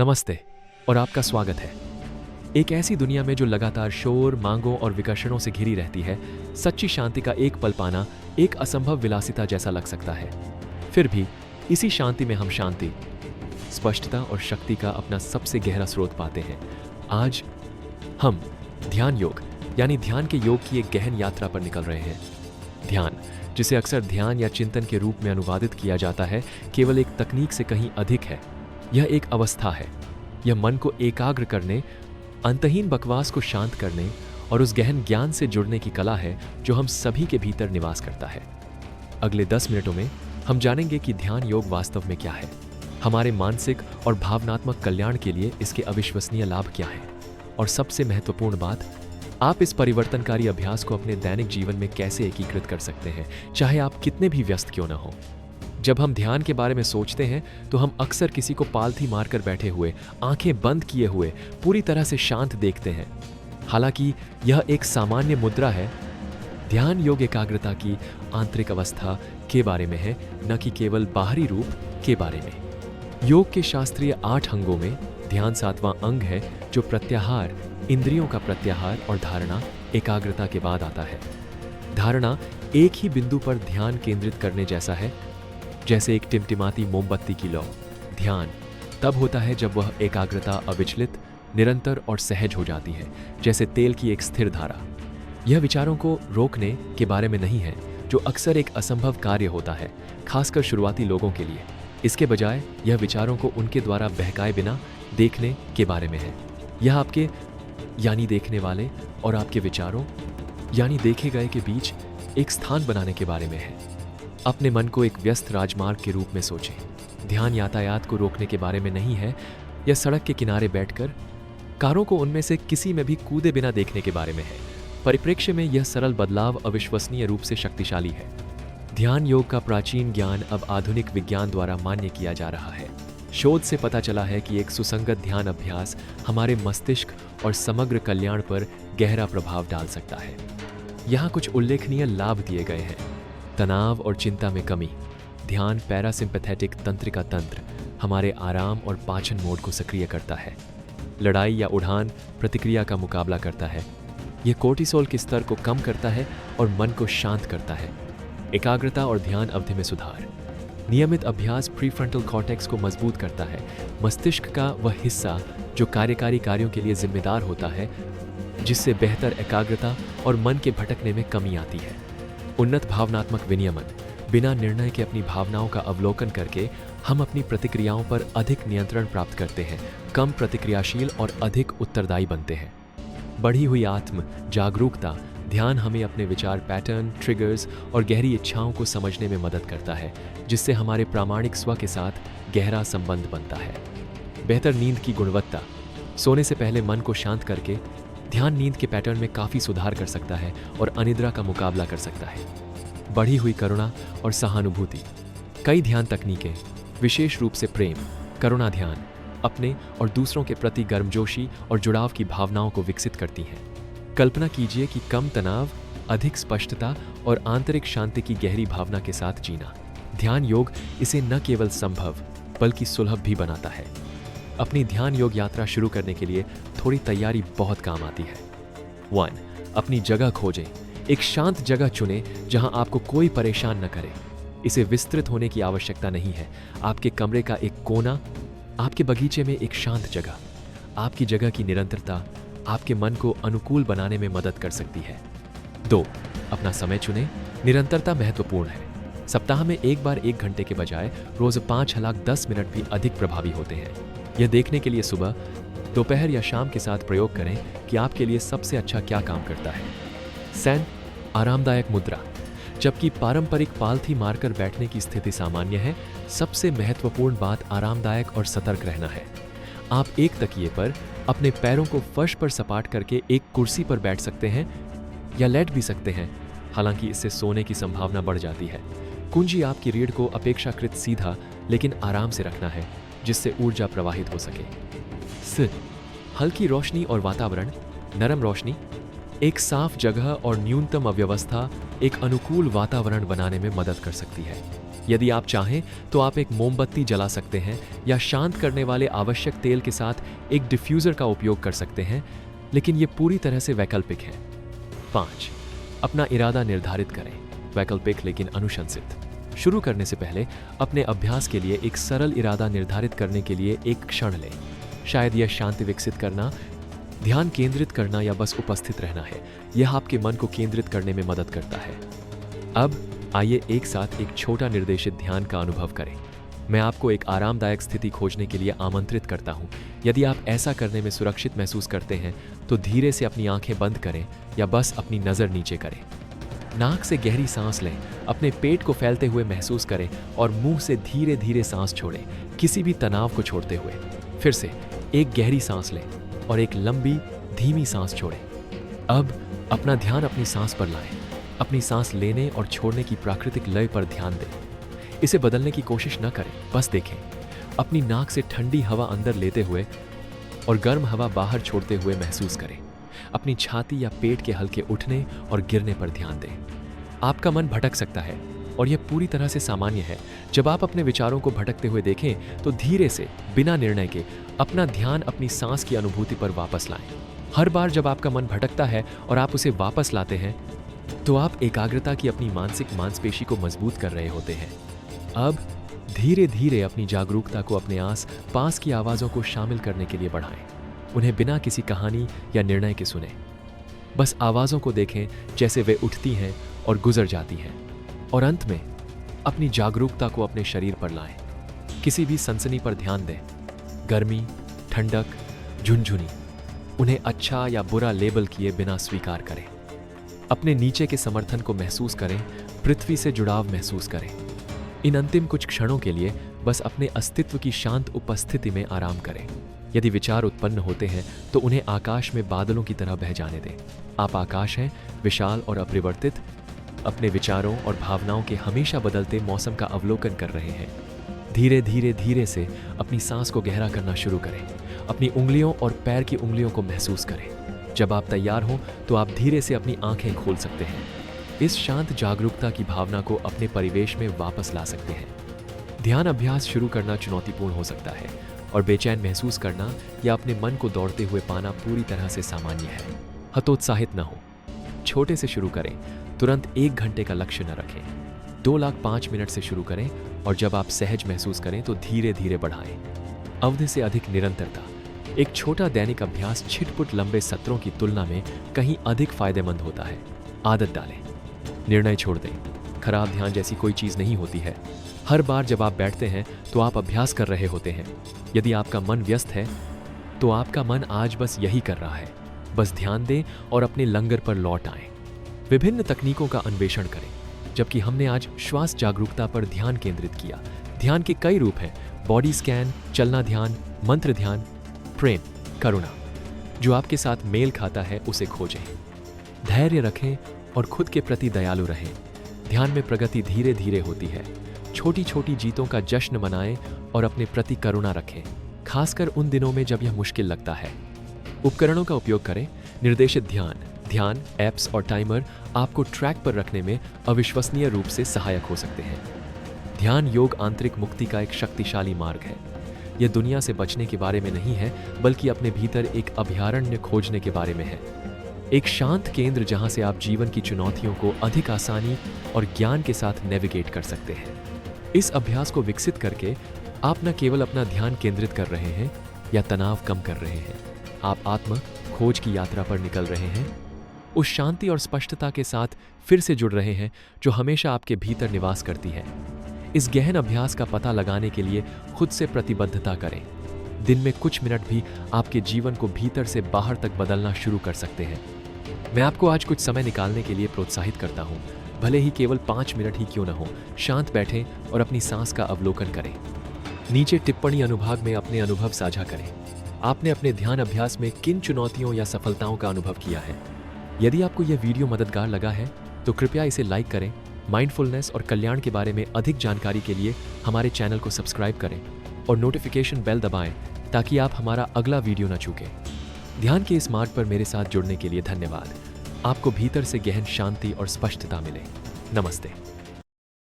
नमस्ते और आपका स्वागत है। एक ऐसी दुनिया में जो लगातार शोर, मांगों और विकर्षणों से घिरी रहती है, सच्ची शांति का एक पल पाना एक असंभव विलासिता जैसा लग सकता है। फिर भी इसी शांति में हम शांति, स्पष्टता और शक्ति का अपना सबसे गहरा स्रोत पाते हैं। आज हम ध्यान योग यानी ध्यान के योग की एक गहन यात्रा पर निकल रहे हैं। ध्यान, जिसे अक्सर ध्यान या चिंतन के रूप में अनुवादित किया जाता है, केवल एक तकनीक से कहीं अधिक है। यह एक अवस्था है। यह मन को एकाग्र करने, अंतहीन बकवास को शांत करने और उस गहन ज्ञान से जुड़ने की कला है जो हम सभी के भीतर निवास करता है। अगले 10 मिनटों में हम जानेंगे कि ध्यान योग वास्तव में क्या है, हमारे मानसिक और भावनात्मक कल्याण के लिए इसके अविश्वसनीय लाभ क्या हैं, और सबसे महत्वपूर्ण बात, आप इस परिवर्तनकारी अभ्यास को अपने दैनिक जीवन में कैसे एकीकृत कर सकते हैं, चाहे आप कितने भी व्यस्त क्यों न हो। जब हम ध्यान के बारे में सोचते हैं तो हम अक्सर किसी को पालथी मारकर बैठे हुए, आंखें बंद किए हुए, पूरी तरह से शांत देखते हैं। हालांकि यह एक सामान्य मुद्रा है। ध्यान योग एकाग्रता की आंतरिक अवस्था के बारे में है, न कि केवल बाहरी रूप के बारे में। योग के शास्त्रीय 8 अंगों में ध्यान 7वां अंग है, जो प्रत्याहार, इंद्रियों का प्रत्याहार और धारणा, एकाग्रता के बाद आता है। धारणा एक ही बिंदु पर ध्यान केंद्रित करने जैसा है, जैसे एक टिमटिमाती मोमबत्ती की लौ। ध्यान तब होता है जब वह एकाग्रता अविचलित, निरंतर और सहज हो जाती है, जैसे तेल की एक स्थिर धारा। यह विचारों को रोकने के बारे में नहीं है, जो अक्सर एक असंभव कार्य होता है, खासकर शुरुआती लोगों के लिए। इसके बजाय यह विचारों को उनके द्वारा बहकाए बिना देखने के बारे में है। यह आपके यानी देखने वाले और आपके विचारों यानी देखे गए के बीच एक स्थान बनाने के बारे में है। अपने मन को एक व्यस्त राजमार्ग के रूप में सोचें। ध्यान यातायात को रोकने के बारे में नहीं है, या सड़क के किनारे बैठकर कारों को उनमें से किसी में भी कूदे बिना देखने के बारे में है। परिप्रेक्ष्य में यह सरल बदलाव अविश्वसनीय रूप से शक्तिशाली है। ध्यान योग का प्राचीन ज्ञान अब आधुनिक विज्ञान द्वारा मान्य किया जा रहा है। शोध से पता चला है कि एक सुसंगत ध्यान अभ्यास हमारे मस्तिष्क और समग्र कल्याण पर गहरा प्रभाव डाल सकता है। यहाँ कुछ उल्लेखनीय लाभ दिए गए हैं। तनाव और चिंता में कमी। ध्यान पैरासिम्पैथेटिक तंत्रिका तंत्र, हमारे आराम और पाचन मोड को सक्रिय करता है। लड़ाई या उड़ान प्रतिक्रिया का मुकाबला करता है। यह कोर्टिसोल के स्तर को कम करता है और मन को शांत करता है। एकाग्रता और ध्यान अवधि में सुधार। नियमित अभ्यास प्रीफ्रंटल कॉर्टेक्स को मजबूत करता है, मस्तिष्क का वह हिस्सा जो कार्यकारी कार्यों के लिए जिम्मेदार होता है, जिससे बेहतर एकाग्रता और मन के भटकने में कमी आती है। उन्नत भावनात्मक विनियमन। बिना निर्णय के अपनी भावनाओं का अवलोकन करके हम अपनी प्रतिक्रियाओं पर अधिक नियंत्रण प्राप्त करते हैं, कम प्रतिक्रियाशील और अधिक उत्तरदायी बनते हैं। बढ़ी हुई आत्म जागरूकता। ध्यान हमें अपने विचार पैटर्न, ट्रिगर्स और गहरी इच्छाओं को समझने में मदद करता है, जिससे हमारे प्रामाणिक स्व के साथ गहरा संबंध बनता है। बेहतर नींद की गुणवत्ता। सोने से पहले मन को शांत करके ध्यान नींद के पैटर्न में काफ़ी सुधार कर सकता है और अनिद्रा का मुकाबला कर सकता है। बढ़ी हुई करुणा और सहानुभूति। कई ध्यान तकनीकें, विशेष रूप से प्रेम, करुणा ध्यान, अपने और दूसरों के प्रति गर्मजोशी और जुड़ाव की भावनाओं को विकसित करती हैं। कल्पना कीजिए कि कम तनाव, अधिक स्पष्टता और आंतरिक शांति की गहरी भावना के साथ जीना। ध्यान योग इसे न केवल संभव बल्कि सुलभ भी बनाता है। अपनी ध्यान योग यात्रा शुरू करने के लिए थोड़ी तैयारी बहुत काम आती है। 1. अपनी जगह खोजें। एक शांत जगह चुनें जहां आपको कोई परेशान न करे। इसे विस्तृत होने की आवश्यकता नहीं है। आपके कमरे का एक कोना, आपके बगीचे में एक शांत जगह। आपकी जगह की निरंतरता आपके मन को अनुकूल बनाने में मदद कर सकती है। 2. अपना समय चुनें। निरंतरता महत्वपूर्ण है। सप्ताह में एक बार 1 घंटे के बजाय रोज 5-10 मिनट भी अधिक प्रभावी होते हैं। यह देखने के लिए सुबह, दोपहर या शाम के साथ प्रयोग करें कि आपके लिए सबसे अच्छा क्या काम करता है। सैन, आरामदायक मुद्रा। जबकि पारंपरिक पालथी मारकर बैठने की स्थिति सामान्य है, सबसे महत्वपूर्ण बात आरामदायक और सतर्क रहना है। आप एक तकिए पर अपने पैरों को फर्श पर सपाट करके एक कुर्सी पर बैठ सकते हैं या लेट भी सकते हैं, हालांकि इससे सोने की संभावना बढ़ जाती है। कुंजी आपकी रीढ़ को अपेक्षाकृत सीधा लेकिन आराम से रखना है, जिससे ऊर्जा प्रवाहित हो सके। हल्की रोशनी और वातावरण। नरम रोशनी, एक साफ जगह और न्यूनतम अव्यवस्था एक अनुकूल वातावरण बनाने में मदद कर सकती है। यदि आप चाहें तो आप एक मोमबत्ती जला सकते हैं या शांत करने वाले आवश्यक तेल के साथ एक डिफ्यूज़र का उपयोग कर सकते हैं, लेकिन ये पूरी तरह से वैकल्पिक है। 5. अपना इरादा निर्धारित करें। वैकल्पिक लेकिन अनुशंसित। शुरू करने से पहले अपने अभ्यास के लिए एक सरल इरादा निर्धारित करने के लिए एक क्षण लें। शायद यह शांति विकसित करना, ध्यान केंद्रित करना या बस उपस्थित रहना है। यह आपके मन को केंद्रित करने में मदद करता है। अब आइए एक साथ एक छोटा निर्देशित ध्यान का अनुभव करें। मैं आपको एक आरामदायक स्थिति खोजने के लिए आमंत्रित करता हूं। यदि आप ऐसा करने में सुरक्षित महसूस करते हैं तो धीरे से अपनी आंखें बंद करें या बस अपनी नज़र नीचे करें। नाक से गहरी सांस लें, अपने पेट को फैलते हुए महसूस करें और मुंह से धीरे धीरे सांस छोड़ें, किसी भी तनाव को छोड़ते हुए। फिर से एक गहरी सांस लें और एक लंबी धीमी सांस छोड़ें। अब अपना ध्यान अपनी सांस पर लाएं। अपनी सांस लेने और छोड़ने की प्राकृतिक लय पर ध्यान दें। इसे बदलने की कोशिश न करें, बस देखें। अपनी नाक से ठंडी हवा अंदर लेते हुए और गर्म हवा बाहर छोड़ते हुए महसूस करें। अपनी छाती या पेट के हल्के उठने और गिरने पर ध्यान दें। आपका मन भटक सकता है और यह पूरी तरह से सामान्य है। जब आप अपने विचारों को भटकते हुए देखें तो धीरे से, बिना निर्णय के, अपना ध्यान अपनी सांस की अनुभूति पर वापस लाएं। हर बार जब आपका मन भटकता है और आप उसे वापस लाते हैं तो आप एकाग्रता की अपनी मानसिक मांसपेशी को मजबूत कर रहे होते हैं। अब धीरे धीरे अपनी जागरूकता को अपने आस पास की आवाज़ों को शामिल करने के लिए बढ़ाएं। उन्हें बिना किसी कहानी या निर्णय के सुनें। बस आवाज़ों को देखें जैसे वे उठती हैं और गुजर जाती हैं। और अंत में अपनी जागरूकता को अपने शरीर पर लाएं। किसी भी सनसनी पर ध्यान दें। गर्मी, ठंडक, झुनझुनी, उन्हें अच्छा या बुरा लेबल किए बिना स्वीकार करें। अपने नीचे के समर्थन को महसूस करें, पृथ्वी से जुड़ाव महसूस करें। इन अंतिम कुछ क्षणों के लिए बस अपने अस्तित्व की शांत उपस्थिति में आराम करें। यदि विचार उत्पन्न होते हैं तो उन्हें आकाश में बादलों की तरह बह जाने दें। आप आकाश हैं, विशाल और अपरिवर्तित, अपने विचारों और भावनाओं के हमेशा बदलते मौसम का अवलोकन कर रहे हैं। धीरे धीरे धीरे से अपनी सांस को गहरा करना शुरू करें। अपनी उंगलियों और पैर की उंगलियों को महसूस करें। जब आप तैयार हों तो आप धीरे से अपनी आंखें खोल सकते हैं। इस शांत जागरूकता की भावना को अपने परिवेश में वापस ला सकते हैं। ध्यान अभ्यास शुरू करना चुनौतीपूर्ण हो सकता है और बेचैन महसूस करना या अपने मन को दौड़ते हुए पाना पूरी तरह से सामान्य है। हतोत्साहित न हो, छोटे से शुरू करें। तुरंत 1 घंटे का लक्ष्य न रखें। 2 लाख 5 मिनट से शुरू करें और जब आप सहज महसूस करें तो धीरे धीरे बढ़ाएं। अवधि से अधिक निरंतरता। एक छोटा दैनिक अभ्यास छिटपुट लंबे सत्रों की तुलना में कहीं अधिक फायदेमंद होता है। आदत डालें, निर्णय छोड़ दें। खराब ध्यान जैसी कोई चीज़ नहीं होती है। हर बार जब आप बैठते हैं तो आप अभ्यास कर रहे होते हैं। यदि आपका मन व्यस्त है तो आपका मन आज बस यही कर रहा है। बस ध्यान दें और अपने लंगर पर लौट आएं। विभिन्न तकनीकों का अन्वेषण करें। जबकि हमने आज श्वास जागरूकता पर ध्यान केंद्रित किया। ध्यान के कई रूप हैं: बॉडी स्कैन, चलना ध्यान, मंत्र ध्यान, प्रेम, करुणा। जो आपके साथ मेल खाता है उसे खोजें। धैर्य रखें और खुद के प्रति दयालु रहें। ध्यान में प्रगति धीरे धीरे होती है। छोटी छोटी जीतों का जश्न मनाएं और अपने प्रति करुणा रखें, खासकर उन दिनों में जब यह मुश्किल लगता है। उपकरणों का उपयोग करें। निर्देशित ध्यान ऐप्स और टाइमर आपको ट्रैक पर रखने में अविश्वसनीय रूप से सहायक हो सकते हैं। ध्यान योग आंतरिक मुक्ति का एक शक्तिशाली मार्ग है। यह दुनिया से बचने के बारे में नहीं है, बल्कि अपने भीतर एक अभयारण्य खोजने के बारे में है। एक शांत केंद्र जहां से आप जीवन की चुनौतियों को अधिक आसानी और ज्ञान के साथ नेविगेट कर सकते हैं। इस अभ्यास को विकसित करके आप न केवल अपना ध्यान केंद्रित कर रहे हैं या तनाव कम कर रहे हैं, आप आत्म खोज की यात्रा पर निकल रहे हैं। उस शांति और स्पष्टता के साथ फिर से जुड़ रहे हैं जो हमेशा आपके भीतर निवास करती है। इस गहन अभ्यास का पता लगाने के लिए खुद से प्रतिबद्धता करें। दिन में कुछ मिनट भी आपके जीवन को भीतर से बाहर तक बदलना शुरू कर सकते हैं। मैं आपको आज कुछ समय निकालने के लिए प्रोत्साहित करता हूँ, भले ही केवल 5 मिनट ही क्यों न हो। शांत बैठें और अपनी सांस का अवलोकन करें। नीचे टिप्पणी अनुभाग में अपने अनुभव साझा करें। आपने अपने ध्यान अभ्यास में किन चुनौतियों या सफलताओं का अनुभव किया है? यदि आपको यह वीडियो मददगार लगा है तो कृपया इसे लाइक करें। माइंडफुलनेस और कल्याण के बारे में अधिक जानकारी के लिए हमारे चैनल को सब्सक्राइब करें और नोटिफिकेशन बेल दबाएं ताकि आप हमारा अगला वीडियो न चूकें। ध्यान के इस मार्ग पर मेरे साथ जुड़ने के लिए धन्यवाद। आपको भीतर से गहन शांति और स्पष्टता मिले। नमस्ते।